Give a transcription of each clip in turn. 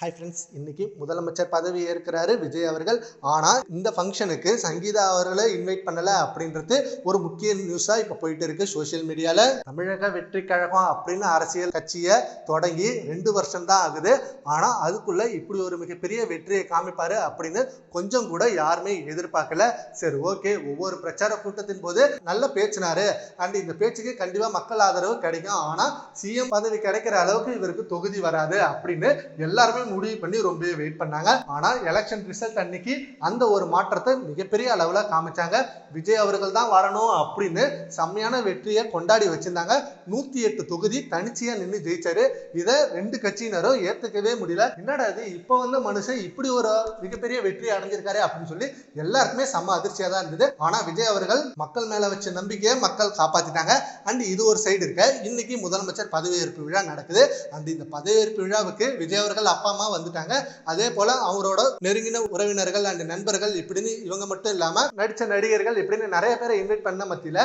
Hi friends, இன்னைக்கு முதலமைச்சர் பதவி ஏற்கிறாரு விஜய் அவர்கள். ஆனால் இந்த ஃபங்க்ஷனுக்கு சங்கீதா அவர்களை இன்வைட் பண்ணலை அப்படின்றது ஒரு முக்கிய நியூஸாக இப்போ போயிட்டு இருக்கு சோசியல் மீடியாவில். தமிழக வெற்றி கழகம் அப்படின்னு அரசியல் கட்சியை தொடங்கி 2 வருஷம் தான் ஆகுது. ஆனால் அதுக்குள்ள இப்படி ஒரு மிகப்பெரிய வெற்றியை காமிப்பாரு அப்படின்னு கொஞ்சம் கூட யாருமே எதிர்பார்க்கல. சரி, ஓகே, ஒவ்வொரு பிரச்சார கூட்டத்தின் போது நல்ல பேச்சினாரு அண்ட் இந்த பேச்சுக்கு கண்டிப்பாக மக்கள் ஆதரவு கிடைக்கும். ஆனால் சிஎம் பதவி கிடைக்கிற அளவுக்கு இவருக்கு தொகுதி வராது அப்படின்னு எல்லாருமே முடிவு பண்ணி ரொம்ப வெயிட் பண்ணாங்க. ஆனா எலெக்ஷன் ரிசல்ட் அன்னைக்கு அந்த ஒரு மாற்றத்தை மிகப்பெரிய அளவுல காமிச்சாங்க. விஜய் அவர்கள் தான் வரணும் அப்படின்னு செம்மையான வெற்றியை கொண்டாடி வச்சிருந்தாங்க. 108 தொகுதி தனிச்சையா நின்று ஜெயிச்சாரு. இதை 2 கட்சியினரும் ஏத்துக்கவே முடியல. என்னடா இது, இப்ப வந்த மனுஷன் இப்படி ஒரு மிகப்பெரிய வெற்றி அடைஞ்சிருக்காரு அப்படின்னு சொல்லி எல்லாருக்குமே செம்ம அதிர்ச்சியா தான் இருந்தது. ஆனா விஜய் அவர்கள் மக்கள் மேல வச்ச நம்பிக்கையை மக்கள் காப்பாத்திட்டாங்க. அண்ட் இது ஒரு சைடு இருக்க, இன்னைக்கு முதலமைச்சர் பதவியேற்பு விழா நடக்குது. அண்ட் இந்த பதவியேற்பு விழாவுக்கு விஜய் அவர்கள் அப்பா அம்மா வந்துட்டாங்க. அதே போல அவரோட நெருங்கின உறவினர்கள் அண்ட் நண்பர்கள் இப்படின்னு இவங்க மட்டும் இல்லாம நடிச்ச நடிகர்கள் இப்படின்னு நிறைய பேரை இன்வைட் பண்ண மத்தியில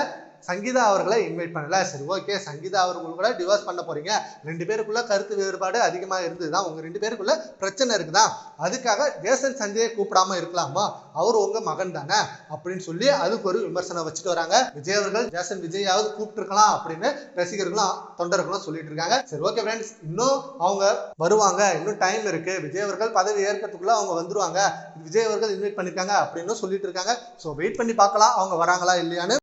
சங்கீதா அவர்களை இன்வைட் பண்ணல. சரி, ஓகே, சங்கீதா அவர்கள் கூட டிவோர்ஸ் பண்ண போறீங்க, 2 பேருக்குள்ள கருத்து வேறுபாடு அதிகமாக இருந்ததுதான், உங்க 2 பேருக்குள்ள பிரச்சனை இருக்குதான், அதுக்காக ஜேசன் சஞ்சயை கூப்பிடாம இருக்கலாமா, அவர் உங்க மகன் தானே அப்படின்னு சொல்லி அதுக்கு ஒரு விமர்சனம் வச்சுட்டு வராங்க. விஜய் அவர்கள் ஜேசன் விஜயாவது கூப்பிட்டு இருக்கலாம் அப்படின்னு ரசிகர்களும் தொண்டர்களும் சொல்லிட்டு இருக்காங்க. சரி, ஓகே ஃப்ரெண்ட்ஸ், இன்னும் அவங்க வருவாங்க, இன்னும் டைம் இருக்கு, விஜய் அவர்கள் பதவி ஏற்கிறதுக்குள்ள அவங்க வந்துருவாங்க, விஜய் அவர்கள் இன்வைட் பண்ணிருக்காங்க அப்படின்னு சொல்லிட்டு இருக்காங்க. ஸோ வெயிட் பண்ணி பார்க்கலாம் அவங்க வராங்களா இல்லையான்னு.